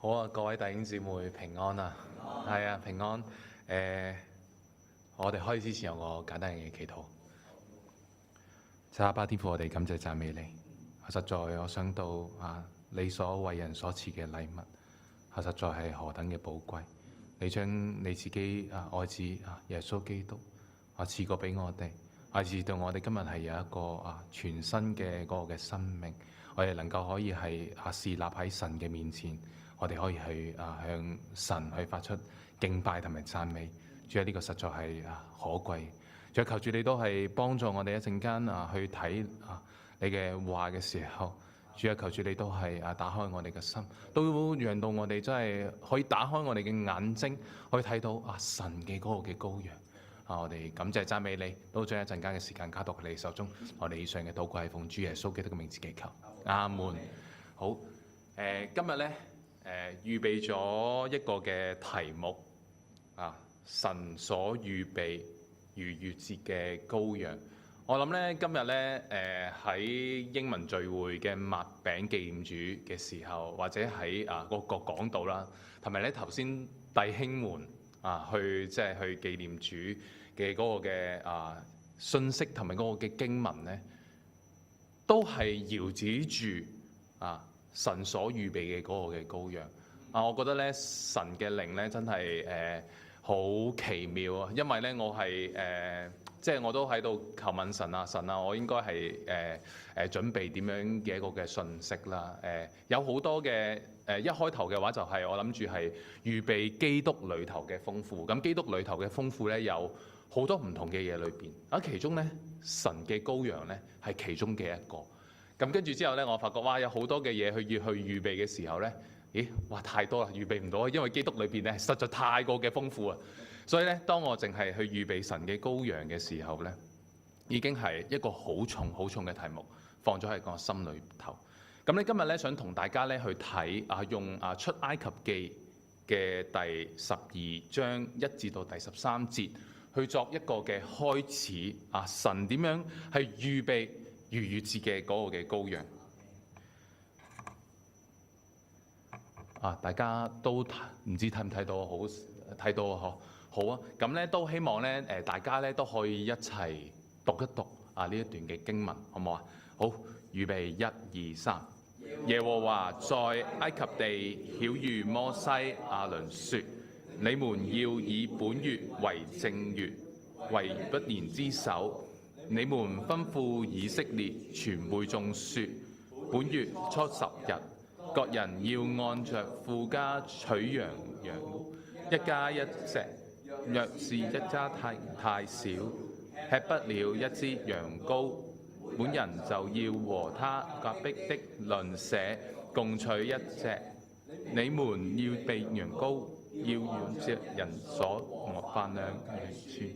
好啊，各位弟兄姊妹平安啊，係啊，平安。我哋開始之前有個簡單嘅祈禱。阿爸天父，我哋感謝讚美你。實在我想到你所為人所賜嘅禮物，實在係何等嘅寶貴。你將你自己愛子耶穌基督賜過俾我哋，至到我哋今日係有一個全新嘅嗰個嘅生命，我哋能夠可以係侍立喺神嘅面前。我哋可以去向神去發出敬拜同埋讚美，主啊，呢個實在係可貴。主啊，求住你都係幫助我哋一陣間去睇你嘅話嘅時候，主啊，求住你都係打開我哋嘅心，都讓到我哋真係可以打開我哋嘅眼睛，可以睇到神嘅嗰個嘅羔羊。我哋感謝讚美你，都將一陣間嘅時間交到你手中。我哋以上嘅禱告係奉主耶穌基督嘅名字祈求，阿門。好，今日呢。預備咗一個嘅題目神所預備逾越節嘅羔羊。我諗咧今日咧喺英文聚會嘅擘餅紀念主嘅時候，或者喺嗰個講道啦，同埋咧頭先弟兄們去即係去紀念主嘅嗰個嘅信息同埋嗰個嘅經文咧，都係遙指住神所預備嘅嗰個嘅羔羊。我覺得咧神嘅靈咧真係好奇妙啊！因為咧我係即係我都喺度求問神啊，我應該係準備點樣嘅一個嘅信息啦。有好多嘅一開頭嘅話就係我諗住係預備基督裏頭嘅豐富。咁基督裏頭嘅豐富咧有好多唔同嘅嘢裏邊，其中咧神嘅羔羊咧係其中嘅一個。咁跟住之後咧，我發覺有好多嘅嘢去預備嘅時候咧，太多啦，預備唔到，因為基督裏邊咧實在太過嘅豐富啊！所以咧，當我淨係去預備神嘅羔羊嘅時候咧，已經係一個好重好重嘅題目放咗喺個心裏頭。咁咧今日咧想同大家咧去睇用出埃及記嘅第12章1至到第13節去作一個嘅開始。神點樣係預備逾越節嘅嗰個嘅羔羊？大家都唔知睇唔睇到？好睇到嗬，好啊！咁咧都希望咧大家咧都可以一齊讀一讀呢一段嘅經文，好唔好啊？好，預備1、2、3。耶和華在埃及地曉諭摩西、亞倫說：你們要以本月為正月，為不年之首。你們吩咐以色列全會眾說：本月初10日，各人要按着父家取羊，1家1隻。若是一家太少，吃不了1支羊羔，本人就要和他隔壁的鄰舍共取1隻。你們要備羊羔，要用隻人所飯量計算，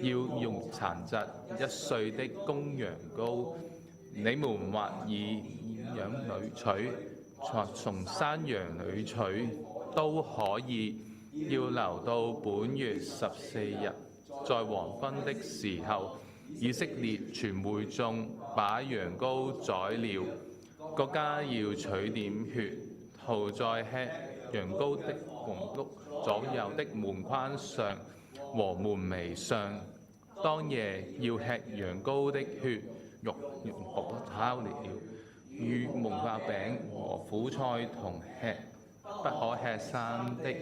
要用殘疾1歲的公羊羔。你們或以羊裏取，或從山羊裏取都可以。要留到本月14日，在黃昏的時候，以色列全會眾把羊羔宰了，各家要取點血，塗在吃羊羔的房屋左右的門框上和門楣上。當夜要吃羊羔的血肉烤了，與無酵餅和苦菜同吃，不可吃生的，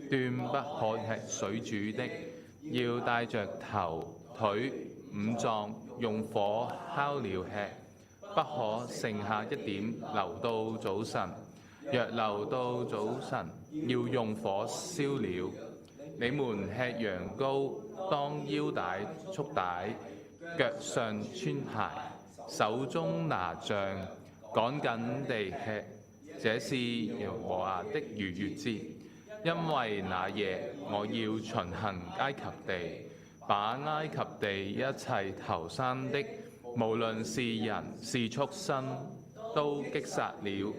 斷不可吃水煮的，要帶着頭、腿、五臟用火烤了吃，不可剩下一點留到早晨。若留到早晨，要用火燒了。你們吃羊羔，當腰帶束帶，腳上穿鞋，手中拿杖，趕緊地吃。這是耶和華的逾越節。因為那夜我要巡行埃及地，把埃及地一切頭生的，無論是人是畜生，都擊殺了，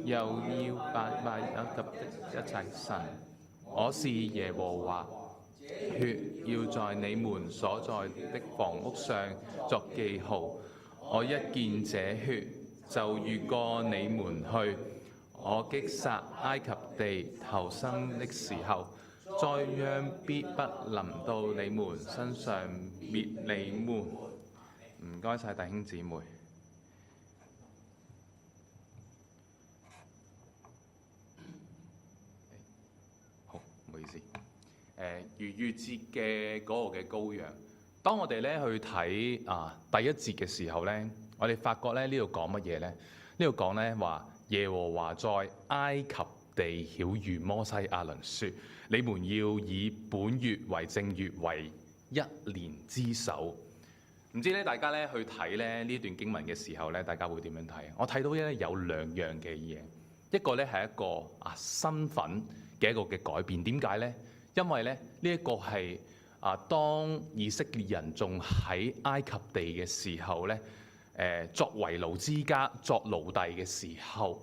又要拜埃及的一切神。我是耶和華，血要在你們所在的房屋上作記號。我一見這血，就越過你們去。我擊殺埃及地頭生的時候，災殃必不臨到你們身上滅你們。唔該晒弟兄姊妹。好，唔好意思。逾越節嘅嗰個嘅羔羊，當我哋咧去睇第一節嘅時候咧，我哋發覺咧呢度講乜嘢咧？呢度講咧話耶和華在埃及地曉諭摩西亞倫說：你們要以本月為正月，為一年之首。唔知咧大家咧去睇咧呢段經文嘅時候咧，大家會點樣睇？我睇到咧有兩樣嘅嘢，一個咧係一個身份嘅一個嘅改變。點解咧？因為咧呢一個係當以色列人仲喺埃及地嘅時候咧，作為奴之家、作奴隸嘅時候，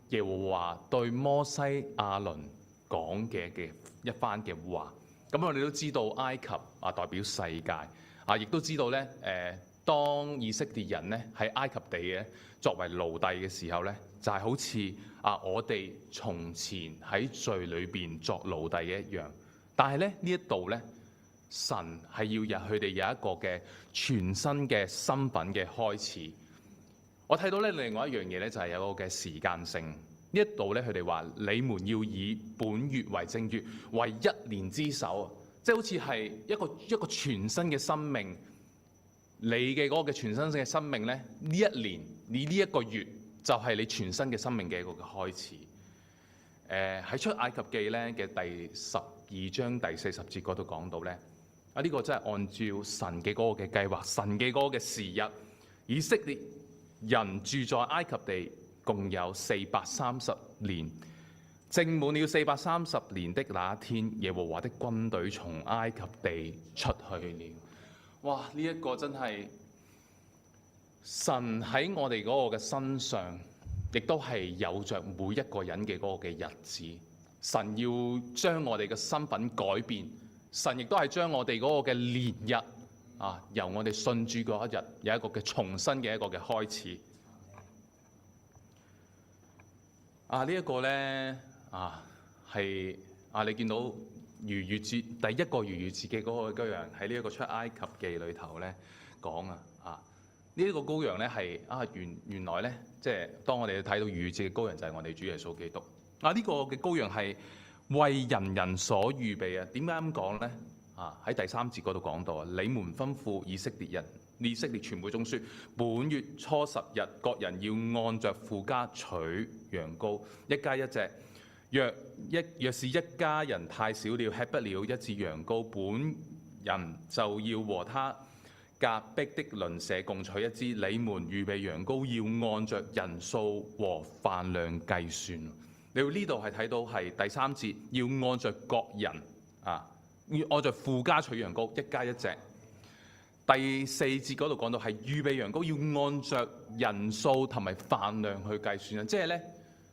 耶和華對摩西亞倫講嘅一番嘅話。咁我哋都知道埃及代表世界，亦都知道咧當以色列人咧喺埃及地嘅作為奴隸嘅時候咧，就係好似我哋從前喺罪裏邊作奴隸嘅一樣。但係咧呢一度咧，神係要佢哋有一個嘅全新嘅身份嘅開始。我睇到咧另外一樣嘢咧，就係有個嘅時間性。呢一度咧佢哋話：你們要以本月為正月，為一年之首。即係好似係一個全新嘅生命。你嘅嗰個嘅全新嘅生命咧，呢一年你呢一個月就係你全新嘅生命嘅一個嘅開始。喺出埃及記咧嘅第12章第40節嗰度講到咧，呢個真係按照神嘅嗰個嘅計劃，神嘅嗰個嘅時日，以色列人住在埃及地共有430年。正滿了430年的那一天，耶和華的軍隊從埃及地出去了。哇！呢一個真係神喺我哋嗰個嘅身上，亦都係有着每一個人嘅嗰個嘅日子。神要將我哋嘅身份改變，神亦都係將我哋嗰個嘅年日由我哋信主嗰一日有一個嘅重新嘅一個嘅開始。呢一個咧係你見到逾越節第一個逾越節嘅嗰個羔羊喺呢一個出埃及記裏頭咧講呢一個羔羊咧係原來咧即係當我哋睇到逾越節嘅羔羊就係我哋主耶穌基督。呢個嘅羔羊係為人人所預備啊！點解咁講咧？喺第3節嗰度講到你們吩咐以色列人、以色列全會中說：本月初10日，各人要按着父家取羊羔，一家一隻。若是一家人太少了，吃不了一隻羊羔，本人就要和他隔壁的鄰舍共取一支。你們預備羊羔要按着人數和飯量計算。你呢度係睇到係第3節，要按着各人要按着父家取羊羔，一家一隻。第4節嗰度講到係預備羊羔要按着人數同埋飯量去計算啊！即係咧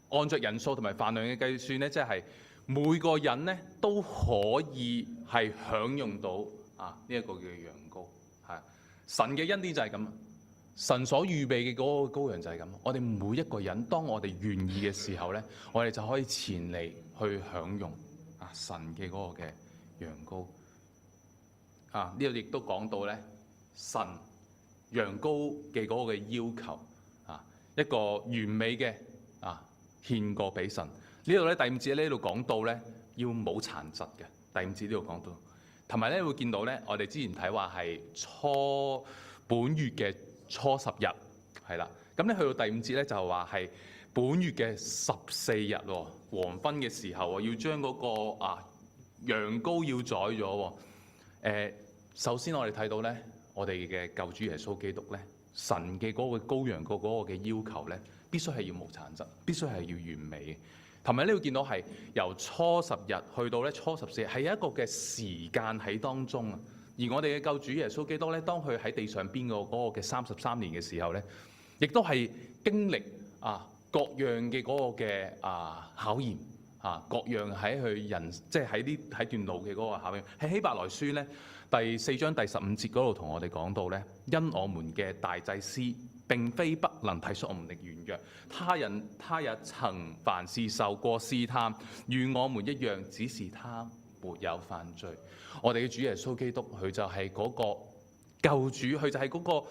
按着人數同埋飯量嘅計算咧，即係每個人咧都可以係享用到呢一個嘅羊羔。係神嘅恩典就係咁。神所預備嘅嗰個羔羊就係咁，我哋每一個人，當我哋願意嘅時候咧，我哋就可以前嚟去享用神嘅嗰個嘅羊羔。呢度亦都講到咧，神羊羔嘅嗰個嘅要求一個完美嘅獻過俾神。呢度咧第5節呢度講到咧要冇殘疾嘅。第5節呢度講到，同埋咧會見到咧，我哋之前睇話係本月嘅初10日，係啦，咁咧去到第5節咧就話係本月嘅14日喎，黃昏嘅時候要將嗰個羊羔要宰咗。首先我哋睇到咧，我哋嘅救主耶穌基督咧，神嘅嗰個羔羊嗰個嘅要求咧，必須係要無殘疾，必須係要完美嘅。同埋呢會見到係由初10日去到咧初14日，係一個嘅時間喺當中啊。而我哋嘅救主耶穌基督咧，當佢喺地上邊個嗰個嘅33年嘅時候咧，亦都係經歷各樣嘅嗰個嘅考驗各樣喺佢人，即係喺段路嘅嗰個下面。喺希伯來書咧第4章第15節嗰度同我哋講到咧，因我們嘅大祭司並非不能體恤我們的軟弱，他也曾凡事受過試探，與我們一樣，只是他沒有犯罪。我哋嘅主耶穌基督，佢就係嗰個救主，佢就係嗰個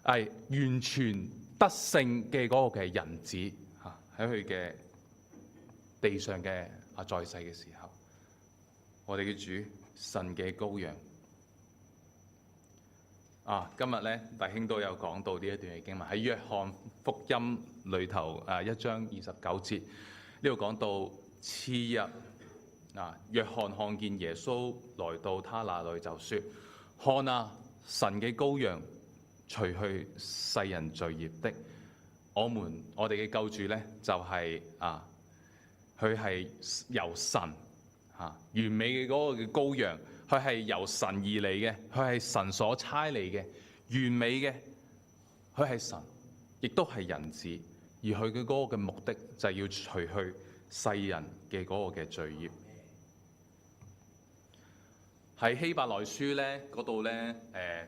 完全得勝嘅嗰個嘅人子嚇，喺佢嘅地上嘅在世嘅時候，我哋嘅主神嘅羔羊。今日咧弟兄都有講到呢一段嘅經文，喺約翰福音裏頭1章29節呢度講到次日約翰看見耶穌來到他那裏，就說：看啊，神嘅羔羊，除去世人罪孽的。我哋嘅救主咧就係佢係由神完美嘅嗰個嘅羔羊。佢係由神而嚟嘅，佢係神所差嚟嘅，完美嘅。佢係神，亦都係人子，而佢嘅嗰個嘅目的就係要除去世人嘅嗰個嘅罪孽。喺希伯來書咧嗰度咧，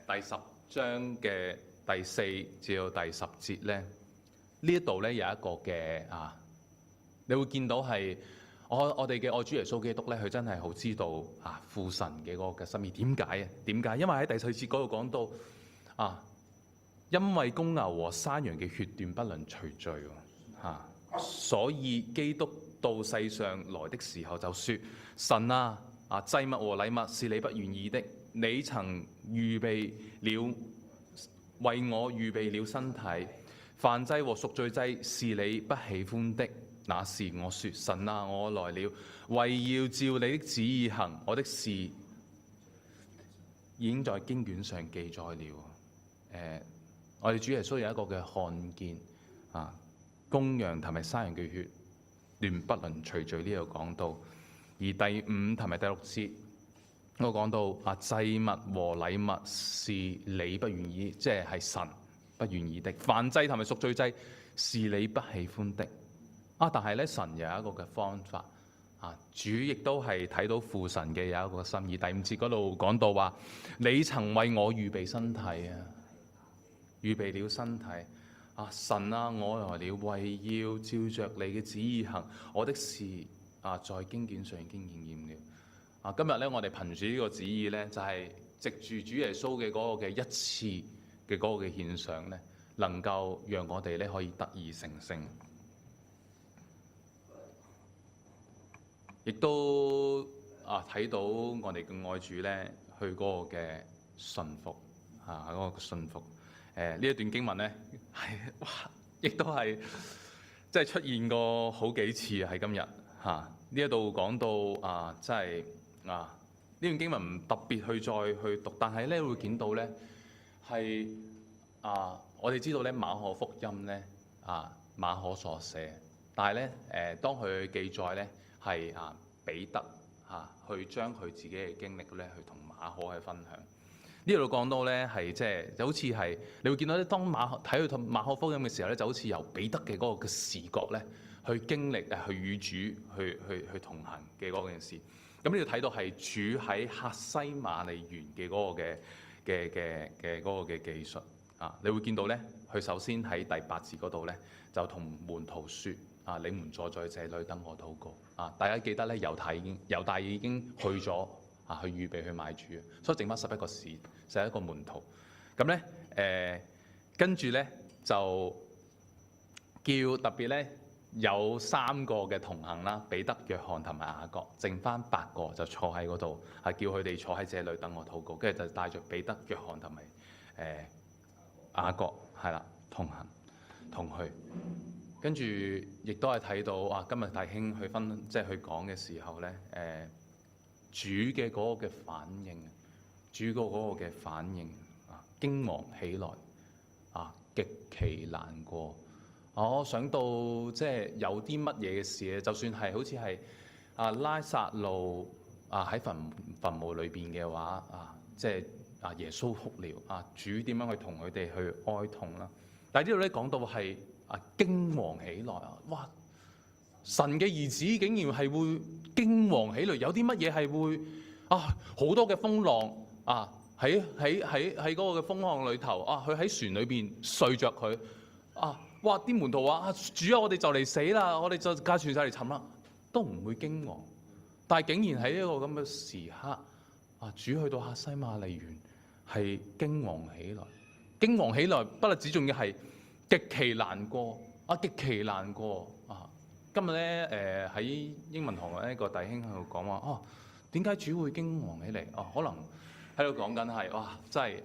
第10章嘅第4至到第10節咧，呢一度咧有一個嘅你會見到係。我哋嘅愛主耶穌基督咧，佢真係好知道父神嘅嗰個嘅心意。點解啊？點解？因為喺第4節嗰度講到因為公牛和山羊嘅血斷不能除罪所以基督到世上來的時候就說：神祭物和禮物是你不願意的，你曾為我預備了身體，燔祭和贖罪祭是你不喜歡的。那時我說：神啊，我來了，為要照你的旨意行。我的事已經在經卷上記載了。我哋主耶穌有一個嘅看見公羊同埋山羊嘅血斷不能除罪，呢度講到。而第5同埋第6節我講到祭物和禮物是你不願意，即係神不願意的。燔祭同埋贖罪祭是你不喜歡的。但係咧，神有一個嘅方法主亦都係睇到父神嘅有一個心意。第5節嗰度講到話：你曾為我預備身體預備了身體神啊，我來了，為要照着你嘅旨意行。我的事在經卷上已經應驗了。今日咧，我哋憑住呢個旨意咧，就係藉住主耶穌嘅嗰個嘅一次嘅嗰個嘅獻上咧，能夠讓我哋咧可以得以成聖。亦都睇到我哋嘅愛主咧，去嗰個嘅順服嗰個順服。呢一段經文咧亦都係即係出現過好幾次喺今日呢一度講到即係呢段經文唔特別去再去讀，但係咧會見到咧係我哋知道咧馬可福音咧馬可所寫，但係咧當佢記載咧。係彼得去將佢自己嘅經歷咧，去同馬可去分享。呢度講到咧係即係就好似係你會見到咧，當睇佢同馬可福音嘅時候咧，就好似由彼得嘅嗰個嘅視覺咧，去經歷去與主去同行嘅嗰件事。咁呢度睇到係主喺客西馬尼園嘅嗰個嘅嗰個嘅技術你會見到咧，佢首先喺第8節嗰度咧，就同門徒説。你們坐在這裏等我禱告。大家記得咧，猶大已經去咗去預備去買主，所以剩翻11個門徒。咁咧跟住咧就叫特別咧有3個嘅同行啦，彼得、約翰同埋雅各，剩翻8個就坐喺嗰度，係叫佢哋坐喺這裏等我禱告。跟住就帶着彼得、約翰同埋雅各係啦，同行同去。跟住亦都係睇到今日大兄去即係去講嘅時候咧，主嘅嗰個嘅反應，主嗰個嘅反應驚惶起來極其難過。我想到即係有啲乜嘢嘅事咧，就算係好似係拉撒路喺墳墓裏邊嘅話即係耶穌哭了主點樣去同佢哋去哀痛啦。但係呢度咧講到係驚惶起來哇！神嘅兒子竟然係會驚惶起嚟，有啲乜嘢係會好多嘅風浪喺嗰個嘅風浪裏頭佢喺船裏邊睡着佢哇！啲門徒話主啊，我哋就嚟死啦，我哋就架船就嚟沉啦，都唔會驚惶。但係竟然喺一個咁嘅時刻主去到客西馬尼園係驚惶起來，驚惶起來不單止，仲要係極其難過極其難過今日咧喺英文堂咧個弟兄喺度講話點解主會驚惶起嚟？可能喺度講緊係真係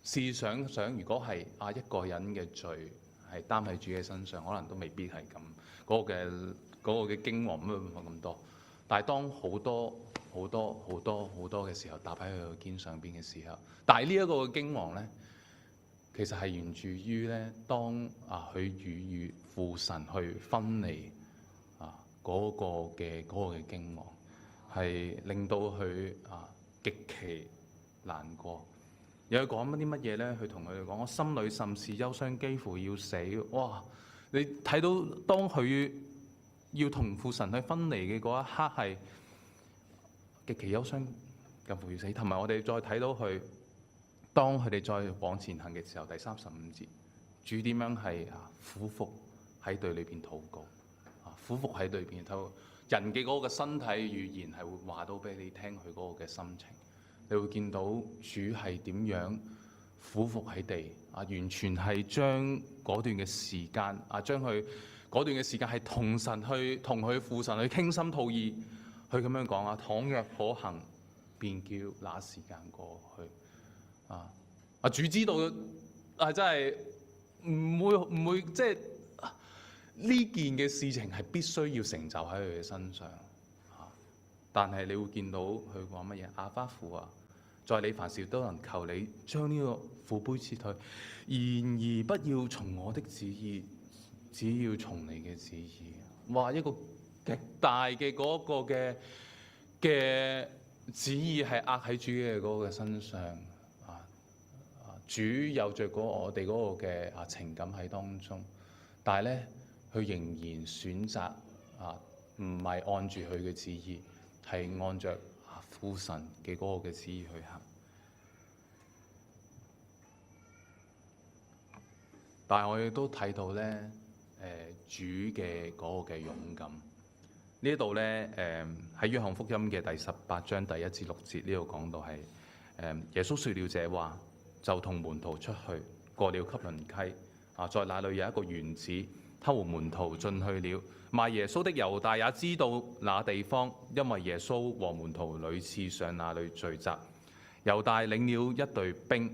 試想如果係一個人嘅罪係擔喺主嘅身上，可能都未必係咁嗰個嘅驚惶咁多。但係當好多嘅時候搭喺佢個肩上邊嘅時候，但係呢一個嘅驚惶咧，其實係源自於咧當佢與父神去分離嗰個嘅驚惶，係令到佢極其難過。有佢講啲乜嘢咧？佢同佢哋講：我心裏甚是憂傷，幾乎要死。哇！你睇到當佢要同父神去分離嘅嗰一刻，係極其憂傷，近乎要死。同埋我哋再睇到佢，當佢哋再往前行嘅時候，第35節，主點樣係俯伏喺對裏邊禱告，俯伏喺對邊頭，人嘅嗰個身體語言係會話到俾你聽佢嗰個嘅心情。你會見到主係點樣俯伏喺地完全係將嗰段嘅時間將佢嗰段嘅時間係同神去同佢父神去傾心吐意，去咁樣講倘若可行，便叫那時間過去主知道真係唔會即係呢件嘅事情係必須要成就喺佢嘅身上但係你會見到佢講乜嘢？阿爸父在你凡事都能求你將呢個苦杯撤退，然而不要從我的旨意，只要從你嘅旨意。哇！一個極大嘅嗰個嘅旨意係壓喺主嘅嗰個身上主有着我哋嗰個嘅情感喺當中，但係咧佢仍然選擇唔係按住佢嘅旨意，係按着父神嘅嗰個嘅旨意去行。但係我亦都睇到咧，主嘅嗰個嘅勇敢。呢度咧，喺約翰福音嘅第18章第1至6節呢度講到係，耶穌說了這話，就同門徒出去，過了汲淪溪。在那裏有一個園子，他和門徒進去了。賣耶穌的猶大也知道那地方，因為耶穌和門徒屢次上那裏聚集。猶大領了一隊兵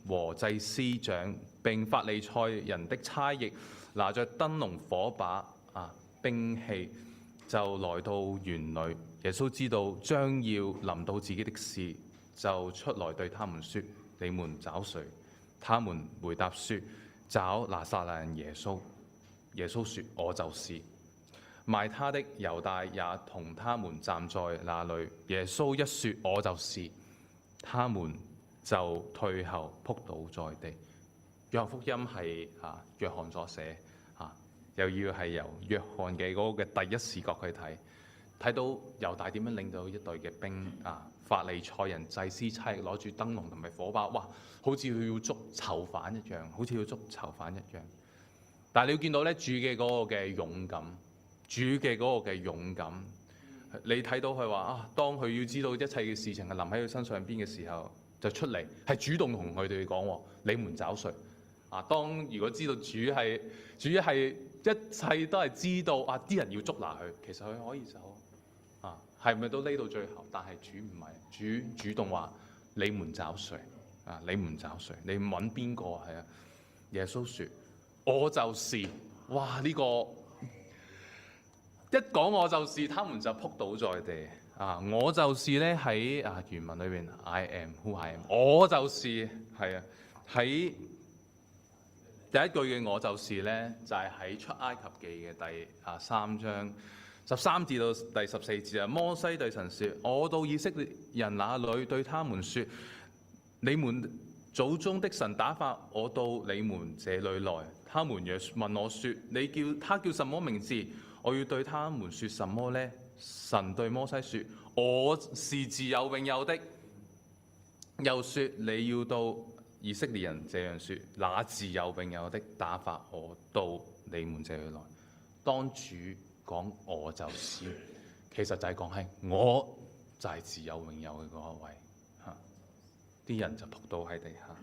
和祭司長並法利賽人的差役，拿着燈籠火把兵器，就來到園裏。耶穌知道將要臨到自己的事，就出來對他們說：你們找誰？他們回答說：找拿撒勒人耶穌。耶穌說：我就是。賣他的猶大也同他們站在那裏。耶穌一說我就是，他們就退後仆倒在地。約翰福音係約翰所寫又要係由約翰嘅嗰個嘅第一視角去睇到猶大點樣領到一隊嘅兵法利賽人祭司差攞住燈籠同埋火把，哇！好似佢要捉囚犯一樣，好似要捉囚犯一樣。但係你要見到咧，主嘅嗰個嘅勇敢，主嘅嗰個嘅勇敢，你睇到佢話當佢要知道一切嘅事情係臨喺佢身上邊嘅時候，就出嚟係主動同佢哋講：你們找誰？當如果知道主係一切都係知道啲人要捉拿佢，其實佢可以走係咪都匿到最後？但係主唔係，主主動話：你們找誰？你們找誰？你揾邊個？係耶穌說：我就是。哇！呢個一講我就是，他們就仆倒在地我就是咧喺原文裏邊 I am who I am， 我就是喺第一句嘅我就是咧，就係喺出埃及記嘅第3章13至到第14節摩西對神說：我到以色列人那裏對他們說，你們祖宗的神打發我到你們這裏來，他們若問我說：他叫什麼名字？我要對他們說什麼呢？神對摩西說：我是自有永有的。又說你要到以色列人這樣說：那自有永有的打發我到你們這裏來。當主講我就是，其實就係講係我就係自有永有嘅嗰一位。啲人就仆倒喺地下。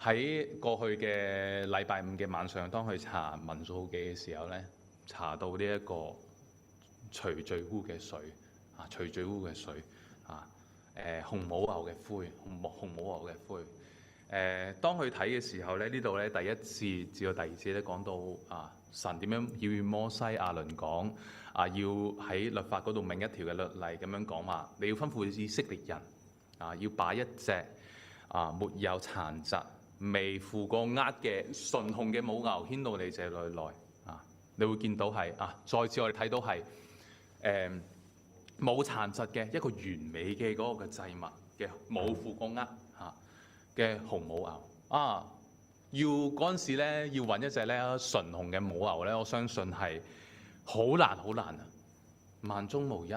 喺過去嘅禮拜五嘅晚上，當去查民數記嘅時候咧，查到呢一個除罪污嘅水除罪污嘅水紅母牛嘅灰，紅母牛嘅灰。當去睇嘅時候咧，呢度咧第一節至到第二節咧講到神點樣要與摩西亞倫講要喺律法嗰度命一條嘅律例，咁樣講話，你要吩咐以色列人要把一隻沒有殘疾、未負過軛嘅純紅嘅母牛牽到你這裏來你會見到係再次我哋睇到係冇殘疾嘅一個完美嘅嗰個嘅祭物嘅冇負過軛嘅紅母牛要嗰陣時咧要揾一隻咧純紅嘅母牛咧，我相信係好難萬中無一。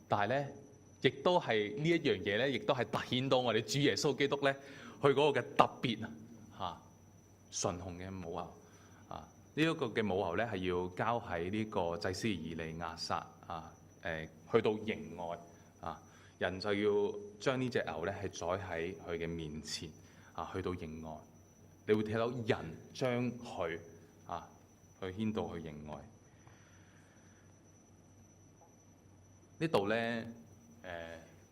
但係咧，亦都係呢一樣嘢咧，亦都係凸顯到我哋主耶穌基督咧，佢嗰個嘅特別純紅嘅母牛呢一個嘅母牛咧係要交喺呢個祭司以利亞撒去到營外人就要將呢隻牛咧係宰喺佢嘅面前去到營外。你會睇到人將佢去牽到去營外。呢度咧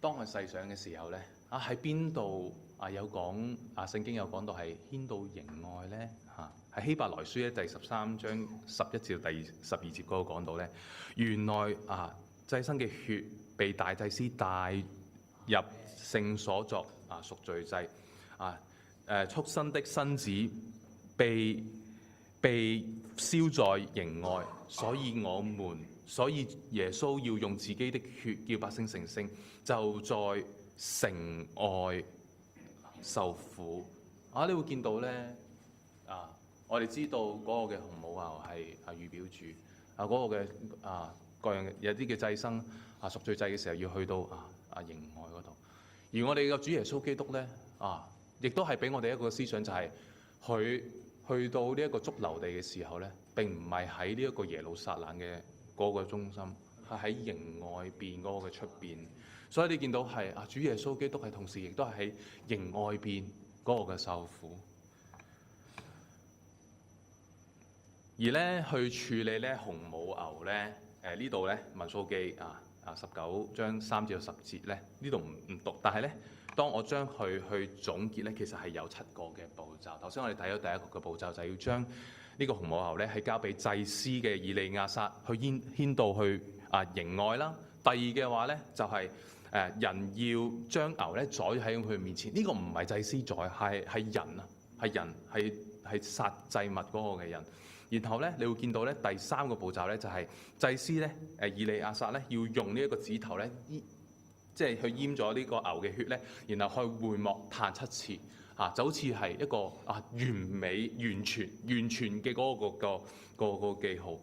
當佢細想嘅時候咧喺邊度有講聖經有講到係牽到營外咧喺希伯來書咧第13章11至到第12節嗰度講到咧，原來祭牲嘅血被大祭司帶入聖所作贖罪祭畜生的身子被燒在營外，所以耶穌要用自己的血叫百姓成聖，就在城外受苦。你會見到咧我哋知道嗰個嘅紅母牛係預表住嗰個嘅各樣有啲嘅祭牲贖罪祭嘅時候要去到營外嗰度。而我哋嘅主耶穌基督咧亦都係俾我哋一個思想，就係佢去到呢一個髑髏地嘅時候咧，並唔係喺呢一個耶路撒冷嘅嗰個中心，係喺營外邊嗰個嘅出邊。所以你見到係主耶穌基督係同時亦都係喺營外邊嗰個嘅受苦。而咧去處理咧紅母牛咧呢度咧民數記19章3至10節咧呢度唔讀，但係咧當我將佢去總結咧，其實係有7個嘅步驟。頭先我哋睇咗第一個嘅步驟，就係要將呢個紅母牛咧係交俾祭司嘅以利亞撒去牽到去營外啦。第二嘅話咧就係人要將牛咧宰喺佢面前，呢個唔係祭司宰，係人係殺祭物嗰個嘅人。然後咧，你會見到咧第三個步驟咧，就係祭司咧以利亞撒咧要用呢一個指頭咧即係去醃咗呢個牛嘅血咧，然後去會幕彈7次就好似係一個完美完全嘅嗰個記號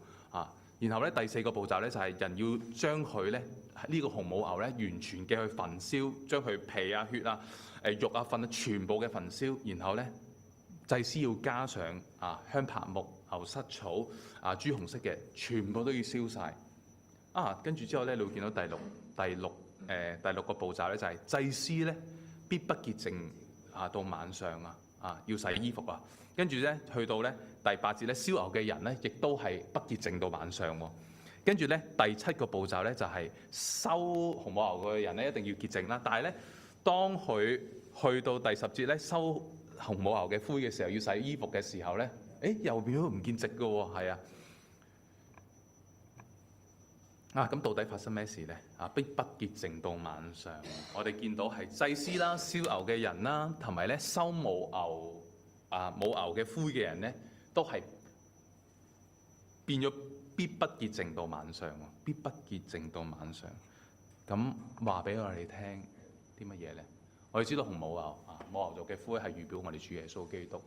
然後咧第4個步驟咧就係人要將佢咧呢個紅母牛咧完全嘅去焚燒，將佢皮血肉糞全部嘅焚燒，然後咧祭司要加上香柏木、牛膝草朱紅色嘅，全部都要燒晒跟住之後咧，你會見到第六個步驟咧，就係祭司咧必不潔淨到晚上要洗衣服跟住咧去到咧第8節咧，燒牛嘅人咧亦都係不潔淨到晚上跟住咧第7個步驟咧就係收紅母牛嘅人咧一定要潔淨啦。但係咧當佢去到第10節咧收紅母牛嘅灰嘅時候，要洗衣服嘅時候咧，又變咗唔見淨嘅喎，咁到底發生咩事咧？必不潔淨到晚上。我哋見到係祭司啦、燒牛嘅人啦，同埋咧收母牛嘅灰嘅人咧，都係變咗必不潔淨到晚上。必不潔淨到晚上。咁話俾我哋聽啲乜嘢咧？我哋知道紅母牛族嘅灰係預表我哋主耶穌基督，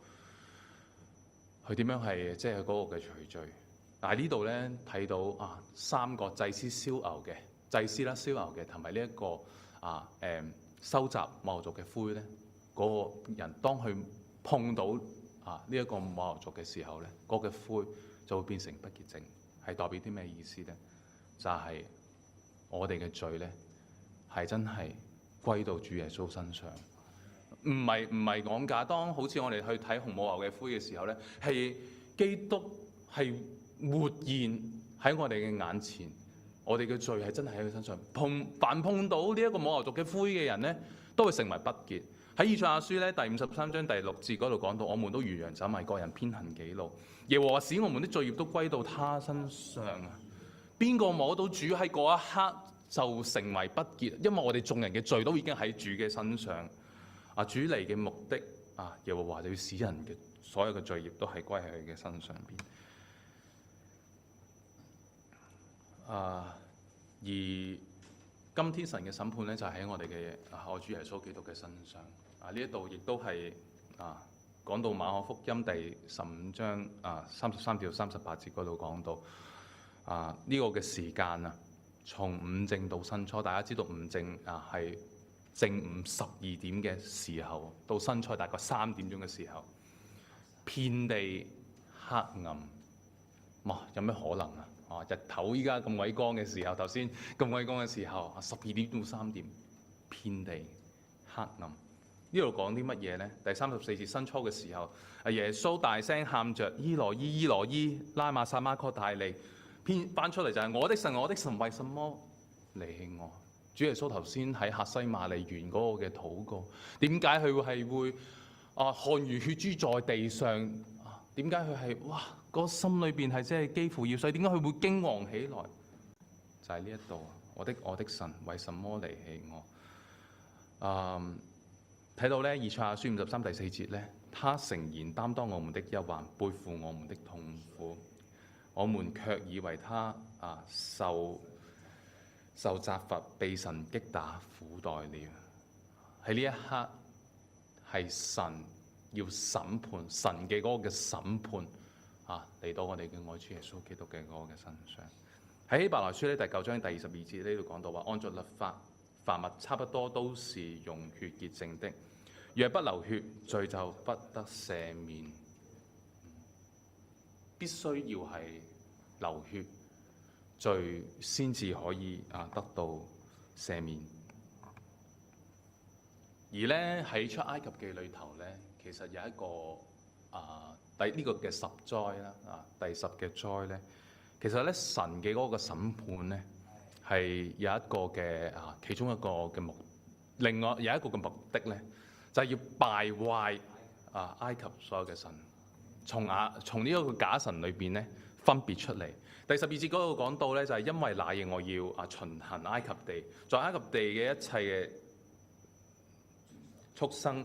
佢點樣係即係嗰個嘅除罪。但係呢度咧睇到三個祭司燒牛嘅祭司啦，燒牛嘅同埋呢一個收集母牛族嘅灰咧，嗰個人當佢碰到呢一個母牛族嘅時候咧，嗰個嘅灰就會變成不潔淨，係代表啲咩意思咧？就係我哋嘅罪咧，係真係歸到主耶穌身上，唔係講假。當好似我哋去睇紅母牛嘅灰嘅時候咧，係基督係活現喺我哋嘅眼前，我哋嘅罪係真係喺佢身上。凡碰到呢一個母牛族嘅灰嘅人咧，都會成為不潔。喺以賽亞書咧第53章第6節嗰度講到，我們都如羊走迷，各人偏行己路，耶和華使我們的罪孽都歸到他身上啊！邊個摸到主喺嗰一刻就成為不潔，因為我哋眾人嘅罪都已經喺主嘅身上。主嚟嘅目的耶和華就要使人嘅所有嘅罪孽都係歸喺佢嘅身上邊。而今天神嘅審判咧，就喺我哋嘅我主耶穌基督嘅身上。呢一度亦都係講到馬可福音第15章33至38節嗰度講到呢個嘅時間從午正到申初。大家知道午正係正午12點嘅時候，到申初大概3點鐘嘅時候，遍地黑暗。有咩可能日頭依家咁鬼光嘅時候，頭先咁鬼光嘅時候，12點到3點，遍地黑暗。呢度講啲乜嘢呢？第34節申初嘅時候，耶穌大聲喊着：伊羅伊，伊羅伊，拉馬撒馬哥大利。編翻出嚟就係：我的神，我的神，為什麼離棄我？主耶穌頭先喺客西馬尼園嗰個嘅禱告，點解佢會汗如血珠在地上？點解佢係個心裏邊係即係幾乎要碎？點解佢會驚惶起來？就係呢一度，我的神，為什麼離棄我？睇到咧，以賽亞書53第4節咧，他誠然擔當我們的憂患，背負我們的痛苦，我們卻以為他受責罰，被神擊打，苦待了。喺呢一刻，係神要審判，神嘅嗰個嘅審判嚟到我哋嘅愛主耶穌基督嘅嗰個嘅身上。喺希伯來書咧第9章第22節呢度講到話，按照律法，凡物差不多都是用血潔淨的，若不流血，罪就不得赦免。必須要係流血，罪先至可以得到赦免。而咧喺出埃及記裏頭咧，其實有一個呢個嘅十災啦，第10嘅災咧，其實咧神嘅嗰個審判咧係有一個嘅其中一個嘅另外有一個嘅目的咧，就係要敗壞埃及所有嘅神，從呢一個假神裏邊咧分別出嚟。第12節嗰度講到咧，就係因為那夜我要巡行埃及地，在埃及地嘅一切嘅畜生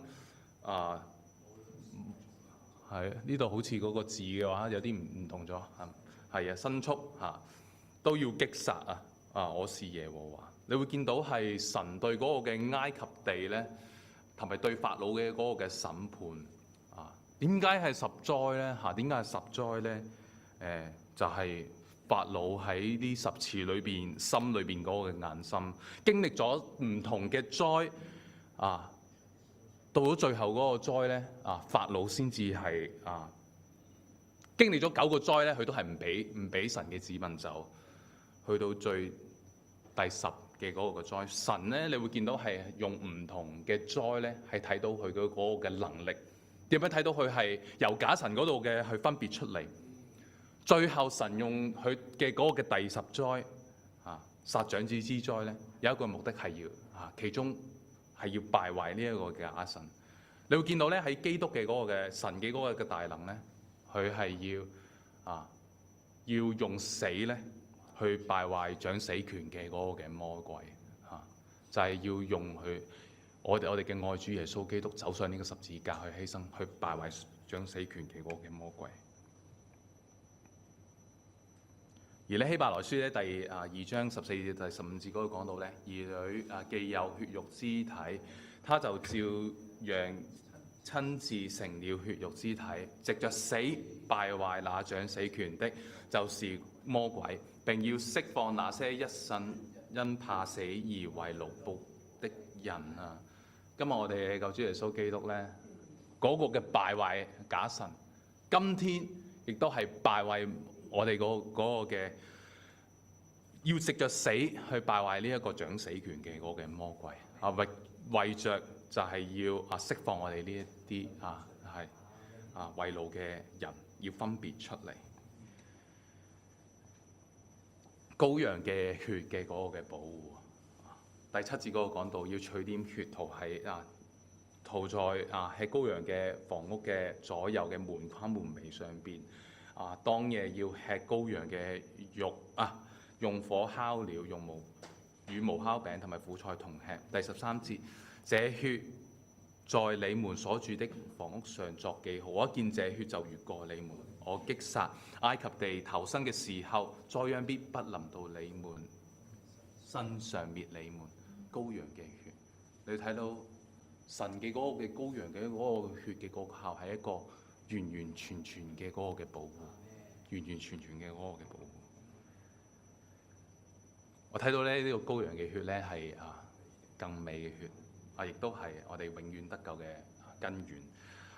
係呢度好似嗰個字嘅話有啲唔同咗，係牲畜都要擊殺我是耶和華。你會見到係神對嗰個嘅埃及地咧，同埋對法老嘅嗰個嘅審判點解係10災咧？點解係10災咧？就係法老喺呢10次裏邊心裏邊嗰個嘅硬心，經歷咗唔同嘅災到咗最後嗰個災咧，法老先至係經歷咗9個災咧，佢都係唔俾神嘅子民走，去到最第10嘅嗰個嘅災，神咧你會見到係用唔同嘅災咧，係睇到佢嗰個嘅能力，點樣睇到佢係由假神嗰度嘅去分別出嚟。最後神用佢嘅嗰個嘅第10災殺長子之災咧，有一個目的係要其中係要敗壞呢一個嘅假神。你會見到咧喺基督嘅嗰個嘅神嘅嗰個嘅大能咧，佢係要用死咧去敗壞掌死權嘅嗰個嘅魔鬼就係要用我哋嘅愛主耶穌基督走上呢個十字架去犧牲，去敗壞掌死權嘅嗰個嘅魔鬼。而咧希伯來書咧第2章14至第15節嗰度講到咧，兒女既有血肉肢體，他就照樣親自成了血肉之體，藉着死敗壞那掌死權的，就是魔鬼，並要釋放那些一生因怕死而為奴僕的人啊！今日我哋嘅救主耶穌基督呢，嗰個嘅敗壞假神，今天亦都係敗壞我哋嗰個嘅，要藉着死去敗壞呢一個掌死權嘅嗰個嘅魔鬼啊！為着就係要釋放我哋呢一啲為奴嘅人，要分別出嚟。羔羊嘅血嘅嗰個嘅保護，第7節嗰個講到要取點血塗在喺羔羊嘅房屋嘅左右嘅門框門楣上邊。當夜要吃羔羊嘅肉用火烤了，用與無酵餅同埋苦菜同吃。第13節，這血在你們所住的房屋上作記號，我一見這血就越過你們。我擊殺埃及地頭生嘅時候，災殃必不臨到你們身上，滅你們。羔羊嘅血，你睇到神嘅嗰個嘅羔羊嘅嗰個血嘅嗰個效係一個完完全全嘅嗰個嘅保護，完完全全嘅嗰個嘅保護。我睇到咧呢個羔羊嘅血咧係更美嘅血，亦都係我哋永遠得救嘅根源。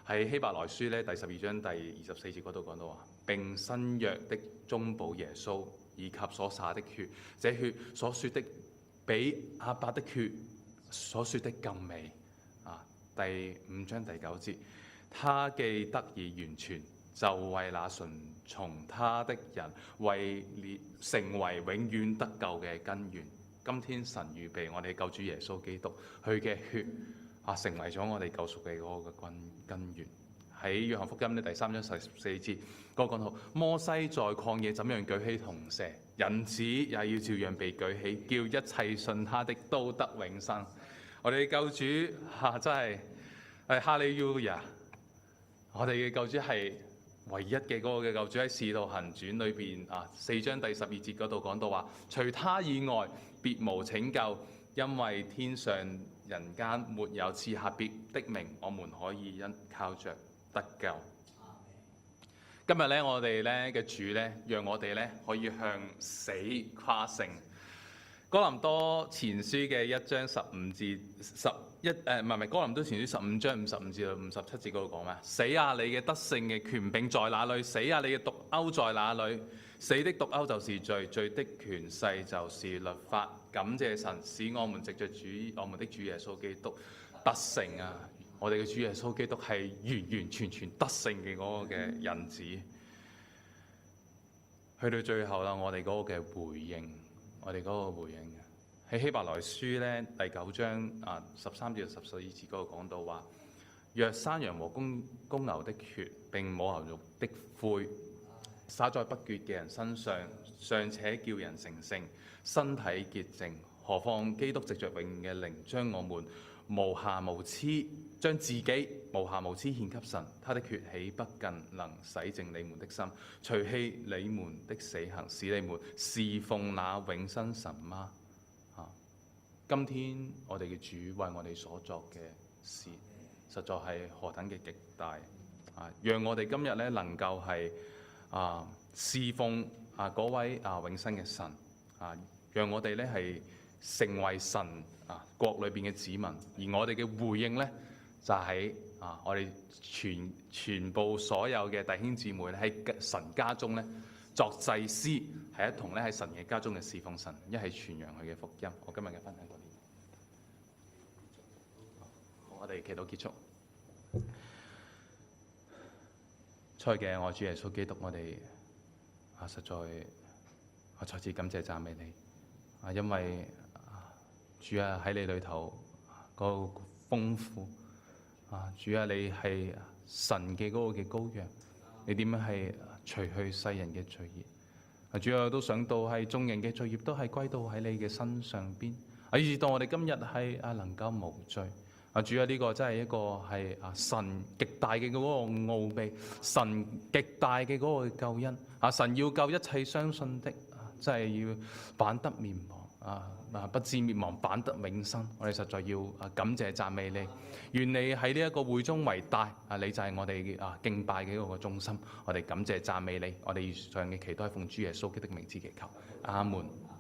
喺希伯來書咧第12章第24節嗰度講到話，並新約的中保耶穌以及所灑的血，這血所說的比亞伯的血所說的更美。第5章第9節，他既得以完全，就為那順從他的人成為永遠得救嘅根源。今天神預備我哋救主耶穌基督，佢嘅血成為咗我哋救贖嘅嗰個根源。喺約翰福音咧第3章14節嗰個講到，摩西在曠野怎樣舉起銅蛇，人子也要照樣被舉起，叫一切信他的都得永生。我哋嘅救主真係哈利路亞！我哋嘅救主係唯一嘅嗰個嘅救主。喺《使徒行傳》裏邊4章第12節嗰度講到話，除他以外別無拯救，因為天上人間沒有賜下別的名，我們可以靠着得救。今日咧，我哋咧嘅主咧，讓我哋咧可以向死誇勝。哥林多前書嘅1章15至哥林多前書15章55至57節嗰度講咩？死啊！你嘅得勝嘅權柄在哪裏？死啊！你嘅毒鈎在哪裏？死的毒鈎就是罪，罪的權勢就是律法。感謝神，使我們藉着我們的主耶穌基督得勝啊！我哋嘅主耶穌基督係完完全全得勝嘅嗰個嘅人子。去到最後啦，我哋嗰個嘅回應。我哋嗰個回應喺希伯來書咧第9章13至14節嗰度講到話，若山羊和公牛的血並母牛肉的灰灑在不潔嘅人身上，尚且叫人成聖，身體潔淨，何況基督藉着永遠嘅靈將我們無瑕無疵，將自己無瑕無疵獻給神，他的血豈不更能洗淨你們的心，除去你們的死行，使你們侍奉那永生神嗎？今天我哋嘅主為我哋所作嘅事，實在係何等嘅極大讓我哋今日咧能夠係侍奉嗰位永生嘅神讓我哋咧係成為神國裏邊嘅子民，而我哋嘅回應呢，就喺我哋全部所有嘅弟兄姊妹喺神家中呢作祭司，係一同咧喺神嘅家中嘅侍奉神，一係傳揚佢嘅福音。我今日嘅分享到呢度，我哋祈禱結束。親愛嘅我主耶穌基督，我哋實在我再次感謝讚美你因為主喺你裏頭嗰個豐富主你係神嘅嗰個嘅羔羊，你點樣係除去世人嘅罪孽主我都想到係眾人嘅罪孽都係歸到喺你嘅身上邊以至到我哋今日係能夠無罪主呢個真係一個係神極大嘅嗰個奧秘，神極大嘅嗰個救恩神要救一切相信的真係要反得面亡不至滅亡，反得永生。我哋實在要感謝讚美你，願你喺呢一個會中為大，你就係我哋敬拜嘅一個中心。我哋感謝讚美你，我哋以上嘅祈禱係奉主耶穌基督的名字祈求，阿門。